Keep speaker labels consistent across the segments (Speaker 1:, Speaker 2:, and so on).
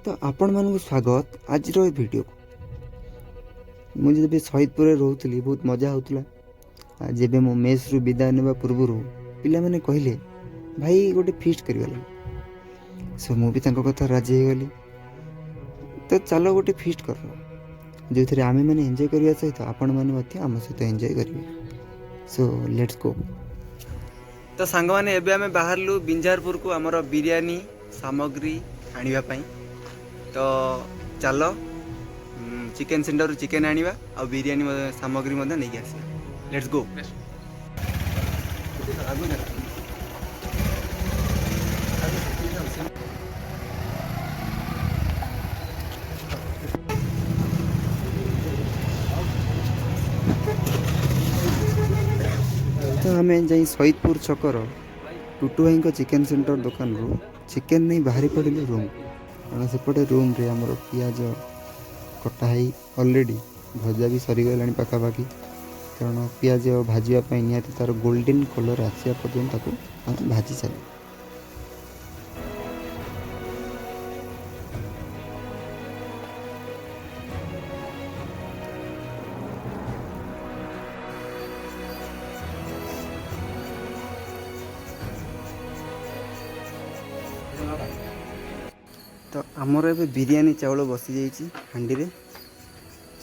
Speaker 1: तो आपण मानक स्वागत आज वीडियो मुझे जब शहीदपुर रोली बहुत मजा होता जब मो मेस रु विदाय ने पूर्व पिला मैंने कहले भाई गोटे फिस्ट करवा सो मुझे कथा राजी हो गली तो चलो गोटे फिस्ट कर जो थे आम मैंने एंजॉय करने सहित आपण मैंने आम सहित एंजॉय करेंगे सो लेट्स गो। तो सांग मैंने एबे आमे बाहरलु बिंजारपुर को आमर बिरियानी सामग्री आनिबा पई तो चलो चिकेन सेंटर चिकेन आनिबा आ बिरियानी सामग्री मध्य नहीं आसिबा लेट्स गो। तो आम जाई शहीदपुर छकर टुटू भाई को चिकेन सेंटर दुकान रू चिकेन नहीं बाहरी पड़िलु रूम कारण सेपटे रूम रे हमर पियाज कटाई ऑलरेडी भजा भी सरीगला पाखापाखि कारण पियाज भाजवाई निहाती तार गोल्डन कलर आसा पर्यटन भाजी सारे। तो आमर ए बिरियानी चावल बसी जाइए हांडी रे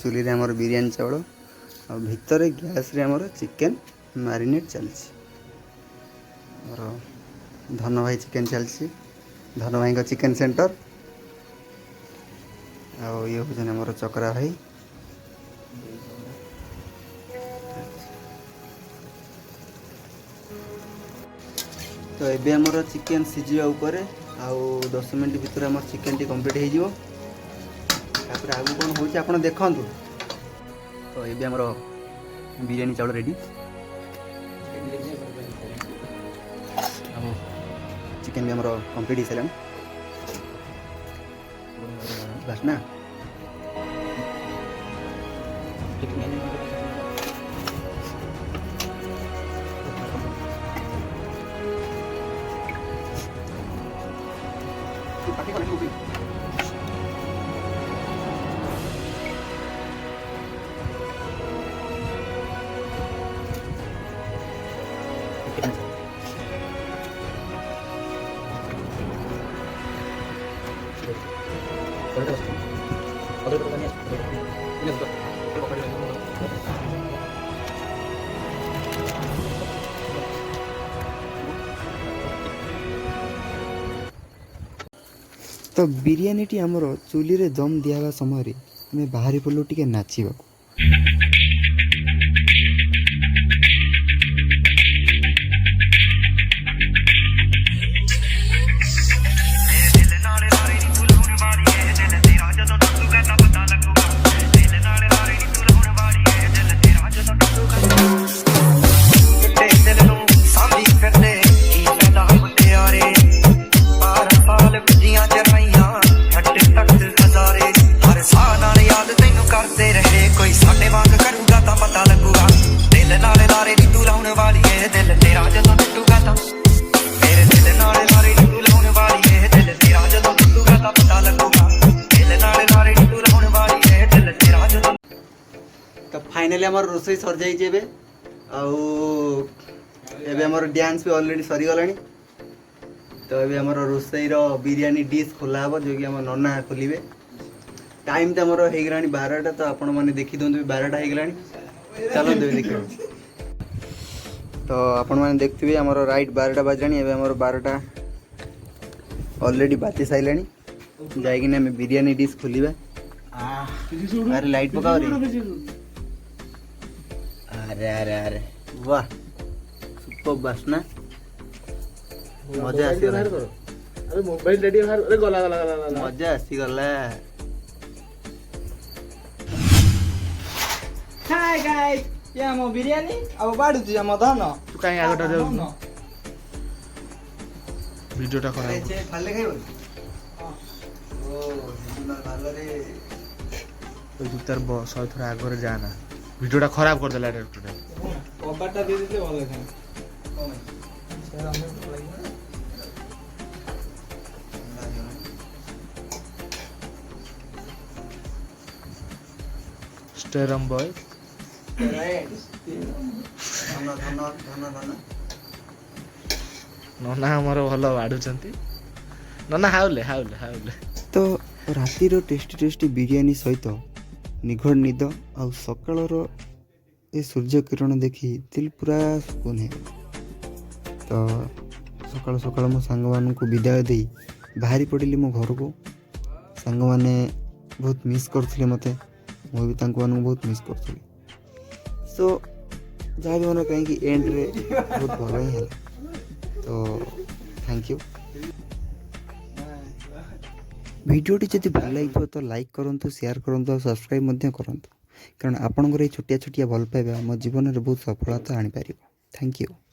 Speaker 1: चुली रे आमर बिरियानी चावल आ भितर गैस रे आमर चिकेन मैरिनेट चलछि और धन भाई चिकेन चलछि धन भाई का चिकेन सेंटर आ ये होजन आमर चकरा भाई तो एबे आमर चिकेन सिझिबा ऊपर आउ 10 मिनट भितर आम चिकेन टी कम्प्लीट हो आगु कौन हो आप देखु। तो ये आमर बिरियानी चावल रेडी चिकेन भी आमर कम्प्लीट हो सारा बस ना तो बिरियानी टी आमर चुली रे दम दिया समय आम बाहरी पड़ू टे नाचवा तो फाइनली आम रोसई सर जाइए आमर डांस भी ऑलरेडी सरी गला तो ये आमर रोसई बिरियानी डिश खोला हम जो कि आम नना खोलिए टाइम तो आमर हो गला 12टा तो आपण मैंने देखी दिखाँ 12टा हो गला चलो देखिए तो आपण मैंने देखते आमर राइट 12टा बाजलानी आमर 12टा ऑलरेडी बाती सारे जाइए बिरियानी डिश खोलिए अरे लाइट पकाओ रे अरे अरे अरे वाह सुपर बासना मजा आसी गला अरे मोबाइल रेडी अरे गला गला गला मजा आसी गला। हाय गाइस ये हम बिरियानी अब बाडू छी हम धन तू काई आगटा जाऊ वीडियोटा करा छे खाले खाइबो ओ सुंदर भालो रे तो जुतार बस और थोड़ा आगे जाना वीडियोटा खराब कर देला डायरेक्टर कबाटा दे देते भलो था
Speaker 2: ଷ୍ଟେରମ୍ ବୟ। ନନା ଆମର ଭଲ ବାଢୁଛନ୍ତି। ନନା ହାଉଲେ ହାଉଲେ ହାଉଲେ।
Speaker 1: ତ ରାତିର ଟେଷ୍ଟି ଟେଷ୍ଟି ବିରିୟାନୀ ସହିତ ନିଘୋଡ଼ ନିଦ ଆଉ ସକାଳର ଏ ସୂର୍ଯ୍ୟ କିରଣ ଦେଖି ଦିଲ୍ ପୁରା ସୁକୁନ ହେଇଗଲା। ତ ସକାଳୁ ସକାଳୁ ମୋ ସାଙ୍ଗମାନଙ୍କୁ ବିଦାୟ ଦେଇ ବାହାରି ପଡ଼ିଲି ମୋ ଘରକୁ। ସାଙ୍ଗମାନେ ବହୁତ ମିସ୍ କରୁଥିଲେ ମୋତେ, ମୁଁ ବି ତାଙ୍କମାନଙ୍କୁ ବହୁତ ମିସ୍ କରୁଥିଲି। ସୋ ଯାହା ବି ମାନେ କାହିଁକି ଏଣ୍ଡରେ ବହୁତ ଭଲ ହିଁ ହେଲା। ତ ଥ୍ୟାଙ୍କ ୟୁ। ଭିଡ଼ିଓଟି ଯଦି ଭଲ ଲାଗିଥିବ ତ ଲାଇକ୍ କରନ୍ତୁ, ସେୟାର କରନ୍ତୁ ଆଉ ସବସ୍କ୍ରାଇବ୍ ମଧ୍ୟ କରନ୍ତୁ, କାରଣ ଆପଣଙ୍କର ଏଇ ଛୋଟିଆ ଛୋଟିଆ ଭଲ ପାଇବା ମୋ ଜୀବନରେ ବହୁତ ସଫଳତା ଆଣିପାରିବ। Thank you.